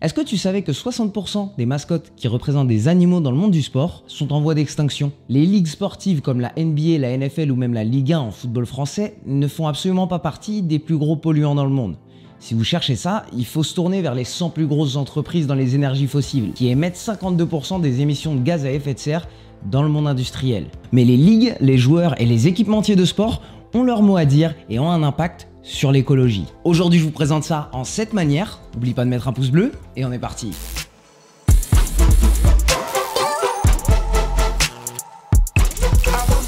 Est-ce que tu savais que 60% des mascottes qui représentent des animaux dans le monde du sport sont en voie d'extinction? Les ligues sportives comme la NBA, la NFL ou même la Ligue 1 en football français ne font absolument pas partie des plus gros polluants dans le monde. Si vous cherchez ça, il faut se tourner vers les 100 plus grosses entreprises dans les énergies fossiles, qui émettent 52% des émissions de gaz à effet de serre dans le monde industriel. Mais les ligues, les joueurs et les équipementiers de sport ont leur mot à dire et ont un impact sur l'écologie. Aujourd'hui, je vous présente ça en 7 manières. N'oublie pas de mettre un pouce bleu et on est parti.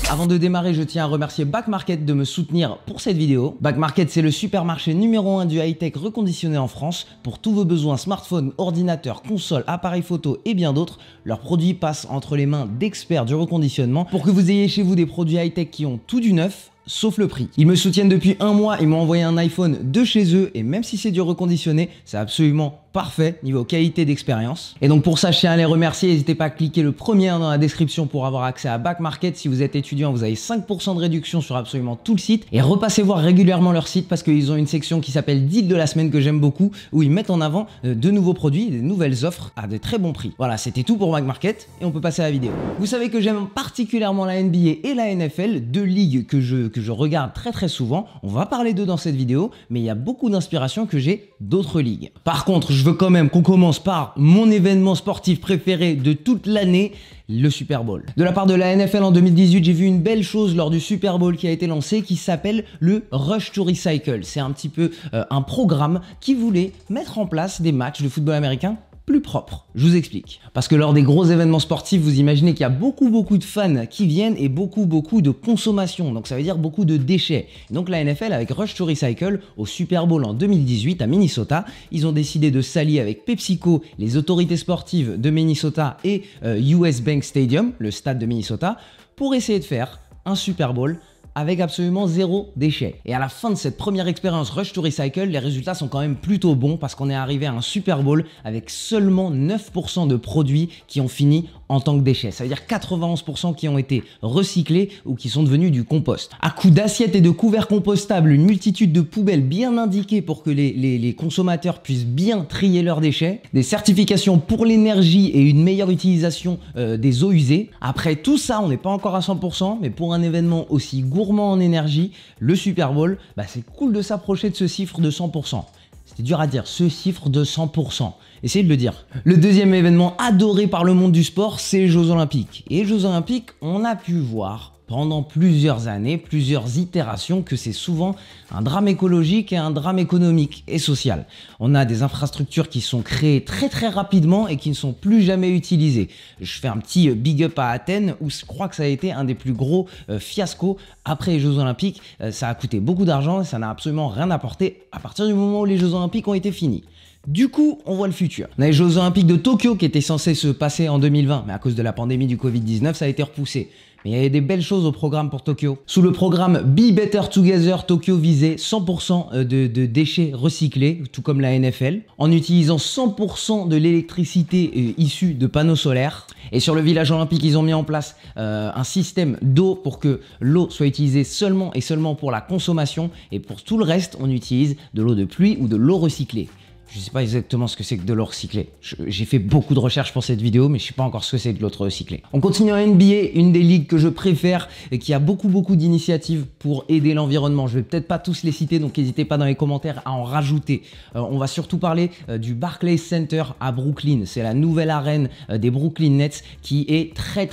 Avant de démarrer, je tiens à remercier Back Market de me soutenir pour cette vidéo. Back Market, c'est le supermarché numéro 1 du high-tech reconditionné en France. Pour tous vos besoins smartphones, ordinateurs, consoles, appareils photo et bien d'autres, leurs produits passent entre les mains d'experts du reconditionnement pour que vous ayez chez vous des produits high-tech qui ont tout du neuf, sauf le prix. Ils me soutiennent depuis un mois, ils m'ont envoyé un iPhone de chez eux et même si c'est du reconditionné, c'est absolument parfait niveau qualité d'expérience. Et donc pour ça, je tiens à les remercier. N'hésitez pas à cliquer le premier dans la description pour avoir accès à Back Market. Si vous êtes étudiant, vous avez 5% de réduction sur absolument tout le site. Et repassez voir régulièrement leur site parce qu'ils ont une section qui s'appelle Deal de la semaine que j'aime beaucoup, où ils mettent en avant de nouveaux produits, des nouvelles offres à de très bons prix. Voilà, c'était tout pour Back Market et on peut passer à la vidéo. Vous savez que j'aime particulièrement la NBA et la NFL, deux ligues que je regarde très souvent. On va parler d'eux dans cette vidéo, mais il y a beaucoup d'inspiration que j'ai d'autres ligues. Par contre, je veux quand même qu'on commence par mon événement sportif préféré de toute l'année, le Super Bowl. De la part de la NFL en 2018, j'ai vu une belle chose lors du Super Bowl qui a été lancé qui s'appelle le Rush to Recycle. C'est un petit peu un programme qui voulait mettre en place des matchs de football américain plus propre. Je vous explique. Parce que lors des gros événements sportifs, vous imaginez qu'il y a beaucoup de fans qui viennent et beaucoup de consommation. Donc ça veut dire beaucoup de déchets. Donc la NFL avec Rush to Recycle au Super Bowl en 2018 à Minnesota, ils ont décidé de s'allier avec PepsiCo, les autorités sportives de Minnesota et US Bank Stadium, le stade de Minnesota, pour essayer de faire un Super Bowl avec absolument zéro déchet. Et à la fin de cette première expérience Rush to Recycle, les résultats sont quand même plutôt bons parce qu'on est arrivé à un Super Bowl avec seulement 9% de produits qui ont fini en tant que déchets. Ça veut dire 91% qui ont été recyclés ou qui sont devenus du compost. À coup d'assiettes et de couverts compostables, une multitude de poubelles bien indiquées pour que les consommateurs puissent bien trier leurs déchets, des certifications pour l'énergie et une meilleure utilisation des eaux usées. Après tout ça, on n'est pas encore à 100%, mais pour un événement aussi gourmand en énergie, le Super Bowl, c'est cool de s'approcher de ce chiffre de 100%. C'est dur à dire, ce chiffre de 100%. Essayez de le dire. Le deuxième événement adoré par le monde du sport, c'est les Jeux Olympiques. Et les Jeux Olympiques, on a pu voir pendant plusieurs années, plusieurs itérations, que c'est souvent un drame écologique et un drame économique et social. On a des infrastructures qui sont créées très rapidement et qui ne sont plus jamais utilisées. Je fais un petit big up à Athènes où je crois que ça a été un des plus gros fiascos après les Jeux Olympiques. Ça a coûté beaucoup d'argent et ça n'a absolument rien apporté à partir du moment où les Jeux Olympiques ont été finis. Du coup, on voit le futur. On a les Jeux Olympiques de Tokyo qui étaient censés se passer en 2020, mais à cause de la pandémie du Covid-19, ça a été repoussé. Mais il y avait des belles choses au programme pour Tokyo. Sous le programme Be Better Together, Tokyo visait 100% de déchets recyclés, tout comme la NFL, en utilisant 100% de l'électricité issue de panneaux solaires. Et sur le village olympique, ils ont mis en place un système d'eau pour que l'eau soit utilisée seulement et seulement pour la consommation. Et pour tout le reste, on utilise de l'eau de pluie ou de l'eau recyclée. Je ne sais pas exactement ce que c'est que de l'eau recyclée. J'ai fait beaucoup de recherches pour cette vidéo, mais je ne sais pas encore ce que c'est que de l'eau recyclée. On continue en NBA, une des ligues que je préfère et qui a beaucoup d'initiatives pour aider l'environnement. Je ne vais peut-être pas tous les citer, donc n'hésitez pas dans les commentaires à en rajouter. On va surtout parler du Barclays Center à Brooklyn. C'est la nouvelle arène des Brooklyn Nets qui est très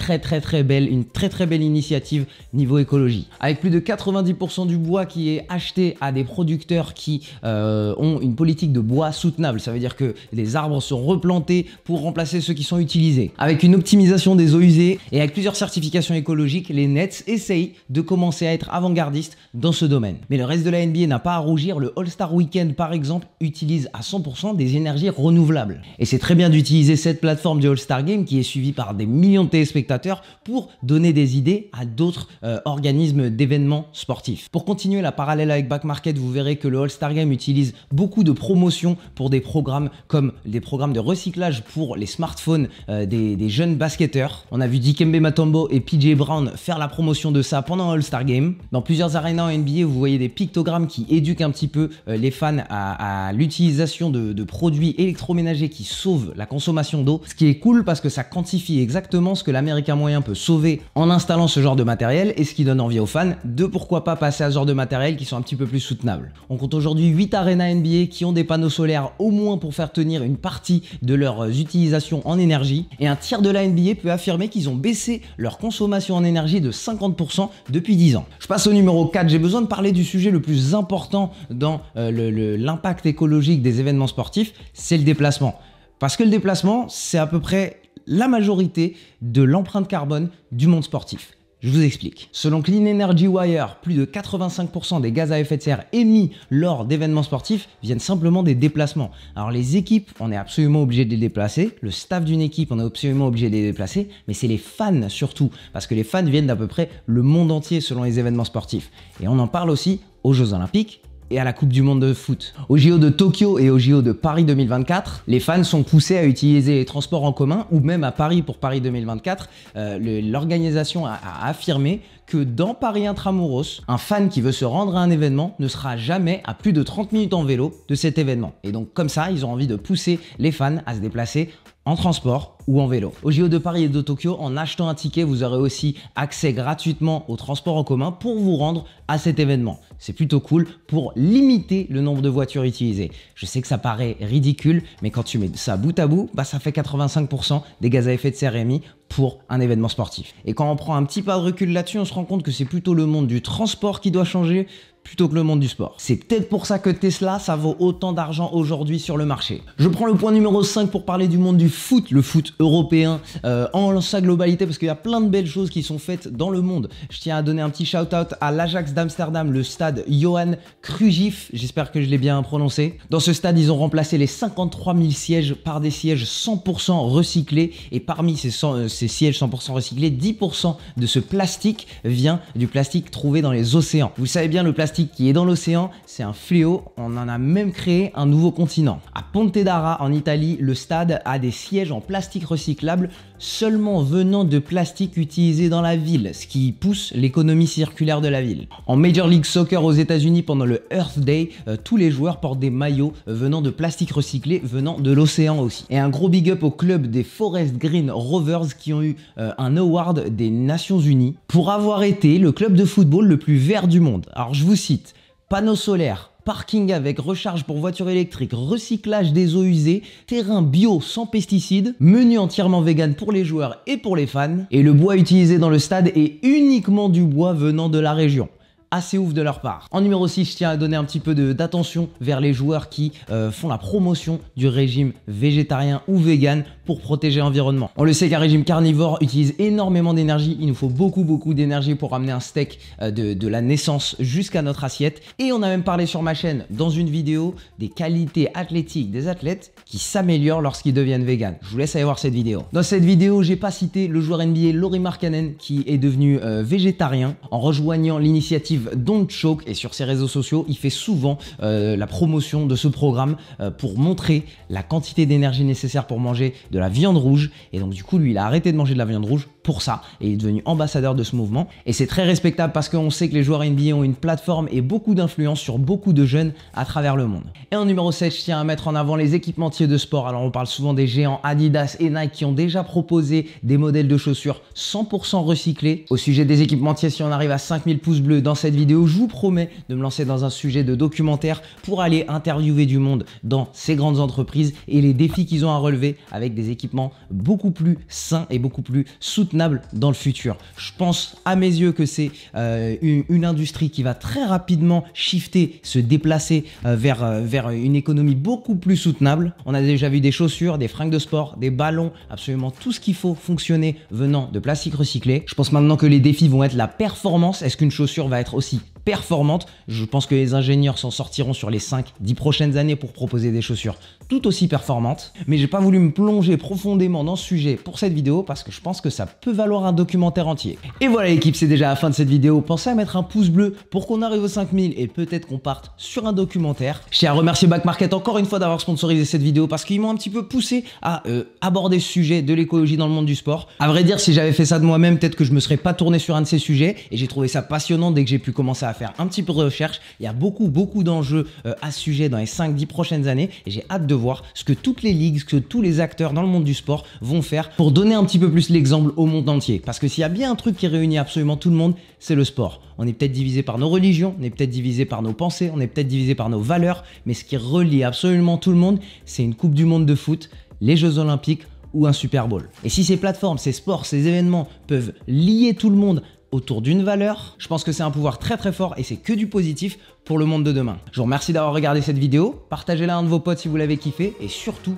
belle, une très belle initiative niveau écologie. Avec plus de 90% du bois qui est acheté à des producteurs qui ont une politique de bois soutenable. Ça veut dire que les arbres sont replantés pour remplacer ceux qui sont utilisés. Avec une optimisation des eaux usées et avec plusieurs certifications écologiques, les Nets essayent de commencer à être avant-gardistes dans ce domaine. Mais le reste de la NBA n'a pas à rougir. Le All-Star Weekend, par exemple, utilise à 100% des énergies renouvelables. Et c'est très bien d'utiliser cette plateforme du All-Star Game qui est suivie par des millions de téléspectateurs pour donner des idées à d'autres organismes d'événements sportifs. Pour continuer la parallèle avec Back Market, vous verrez que le All-Star Game utilise beaucoup de promotions pour des programmes comme des programmes de recyclage pour les smartphones des jeunes basketteurs. On a vu Dikembe Mutombo et PJ Brown faire la promotion de ça pendant All-Star Game. Dans plusieurs arénas en NBA, vous voyez des pictogrammes qui éduquent un petit peu les fans à l'utilisation de produits électroménagers qui sauvent la consommation d'eau. Ce qui est cool parce que ça quantifie exactement ce que l'américain moyen peut sauver en installant ce genre de matériel et ce qui donne envie aux fans de pourquoi pas passer à ce genre de matériel qui sont un petit peu plus soutenables. On compte aujourd'hui 8 arénas NBA qui ont des panneaux solaires au moins pour faire tenir une partie de leurs utilisations en énergie et un tiers de la NBA peut affirmer qu'ils ont baissé leur consommation en énergie de 50% depuis 10 ans. Je passe au numéro 4, j'ai besoin de parler du sujet le plus important dans l'impact écologique des événements sportifs, c'est le déplacement. Parce que le déplacement, c'est à peu près la majorité de l'empreinte carbone du monde sportif. Je vous explique. Selon Clean Energy Wire, plus de 85% des gaz à effet de serre émis lors d'événements sportifs viennent simplement des déplacements. Alors les équipes, on est absolument obligé de les déplacer. Le staff d'une équipe, on est absolument obligé de les déplacer. Mais c'est les fans surtout, parce que les fans viennent d'à peu près le monde entier selon les événements sportifs. Et on en parle aussi aux Jeux Olympiques et à la Coupe du Monde de foot. Aux JO de Tokyo et aux JO de Paris 2024, les fans sont poussés à utiliser les transports en commun ou même à Paris pour Paris 2024. L'organisation a affirmé que dans Paris Intramuros, un fan qui veut se rendre à un événement ne sera jamais à plus de 30 minutes en vélo de cet événement. Et donc comme ça, ils ont envie de pousser les fans à se déplacer en transport ou en vélo. Au JO de Paris et de Tokyo, en achetant un ticket, vous aurez aussi accès gratuitement au transport en commun pour vous rendre à cet événement. C'est plutôt cool pour limiter le nombre de voitures utilisées. Je sais que ça paraît ridicule, mais quand tu mets ça bout à bout, ça fait 85% des gaz à effet de serre émis pour un événement sportif. Et quand on prend un petit pas de recul là-dessus, on se rend compte que c'est plutôt le monde du transport qui doit changer plutôt que le monde du sport. C'est peut-être pour ça que Tesla, ça vaut autant d'argent aujourd'hui sur le marché. Je prends le point numéro 5 pour parler du monde du foot, le foot européen en sa globalité, parce qu'il y a plein de belles choses qui sont faites dans le monde. Je tiens à donner un petit shout-out à l'Ajax d'Amsterdam, le stade Johan Cruijff, j'espère que je l'ai bien prononcé. Dans ce stade, ils ont remplacé les 53 000 sièges par des sièges 100% recyclés, et parmi ces sièges 100% recyclés, 10% de ce plastique vient du plastique trouvé dans les océans. Vous savez bien, le plastique qui est dans l'océan, c'est un fléau. On en a même créé un nouveau continent. À Pontedera, en Italie, le stade a des sièges en plastique recyclable seulement venant de plastique utilisé dans la ville, ce qui pousse l'économie circulaire de la ville. En Major League Soccer aux États-Unis, pendant le Earth Day, tous les joueurs portent des maillots venant de plastique recyclé, venant de l'océan aussi. Et un gros big up au club des Forest Green Rovers qui ont eu un award des Nations Unies pour avoir été le club de football le plus vert du monde. Alors je vous cite, panneaux solaires, parking avec recharge pour voitures électriques, recyclage des eaux usées, terrain bio sans pesticides, menu entièrement vegan pour les joueurs et pour les fans, et le bois utilisé dans le stade est uniquement du bois venant de la région. Assez ouf de leur part. En numéro 6, je tiens à donner un petit peu d'attention vers les joueurs qui font la promotion du régime végétarien ou vegan pour protéger l'environnement. On le sait qu'un régime carnivore utilise énormément d'énergie. Il nous faut beaucoup d'énergie pour amener un steak de la naissance jusqu'à notre assiette. Et on a même parlé sur ma chaîne dans une vidéo des qualités athlétiques des athlètes qui s'améliorent lorsqu'ils deviennent vegan. Je vous laisse aller voir cette vidéo. Dans cette vidéo, j'ai pas cité le joueur NBA Lauri Markkanen qui est devenu végétarien en rejoignant l'initiative Don't Choke, et sur ses réseaux sociaux, il fait souvent la promotion de ce programme pour montrer la quantité d'énergie nécessaire pour manger de la viande rouge. Et donc du coup, lui, il a arrêté de manger de la viande rouge pour ça et il est devenu ambassadeur de ce mouvement. Et c'est très respectable parce qu'on sait que les joueurs NBA ont une plateforme et beaucoup d'influence sur beaucoup de jeunes à travers le monde. Et en numéro 7, je tiens à mettre en avant les équipementiers de sport. Alors on parle souvent des géants Adidas et Nike qui ont déjà proposé des modèles de chaussures 100% recyclés. Au sujet des équipementiers, si on arrive à 5000 pouces bleus dans cette vidéo, je vous promets de me lancer dans un sujet de documentaire pour aller interviewer du monde dans ces grandes entreprises et les défis qu'ils ont à relever avec des équipements beaucoup plus sains et beaucoup plus soutenables dans le futur. Je pense à mes yeux que c'est une industrie qui va très rapidement shifter, se déplacer vers une économie beaucoup plus soutenable. On a déjà vu des chaussures, des fringues de sport, des ballons, absolument tout ce qu'il faut fonctionner venant de plastique recyclé. Je pense maintenant que les défis vont être la performance. Est-ce qu'une chaussure va être aussi performantes. Je pense que les ingénieurs s'en sortiront sur les 5-10 prochaines années pour proposer des chaussures tout aussi performantes. Mais j'ai pas voulu me plonger profondément dans ce sujet pour cette vidéo parce que je pense que ça peut valoir un documentaire entier. Et voilà l'équipe, c'est déjà la fin de cette vidéo. Pensez à mettre un pouce bleu pour qu'on arrive aux 5000 et peut-être qu'on parte sur un documentaire. Je tiens à remercier Back Market encore une fois d'avoir sponsorisé cette vidéo parce qu'ils m'ont un petit peu poussé à aborder ce sujet de l'écologie dans le monde du sport. À vrai dire, si j'avais fait ça de moi-même, peut-être que je me serais pas tourné sur un de ces sujets et j'ai trouvé ça passionnant dès que j'ai pu commencer à faire un petit peu de recherche. Il y a beaucoup d'enjeux à ce sujet dans les 5-10 prochaines années et j'ai hâte de voir ce que toutes les ligues, ce que tous les acteurs dans le monde du sport vont faire pour donner un petit peu plus l'exemple au monde entier. Parce que s'il y a bien un truc qui réunit absolument tout le monde, c'est le sport. On est peut-être divisé par nos religions, on est peut-être divisé par nos pensées, on est peut-être divisé par nos valeurs, mais ce qui relie absolument tout le monde, c'est une Coupe du Monde de foot, les Jeux Olympiques ou un Super Bowl. Et si ces plateformes, ces sports, ces événements peuvent lier tout le monde autour d'une valeur, je pense que c'est un pouvoir très fort et c'est que du positif pour le monde de demain. Je vous remercie d'avoir regardé cette vidéo, partagez-la à un de vos potes si vous l'avez kiffé et surtout,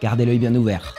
gardez l'œil bien ouvert.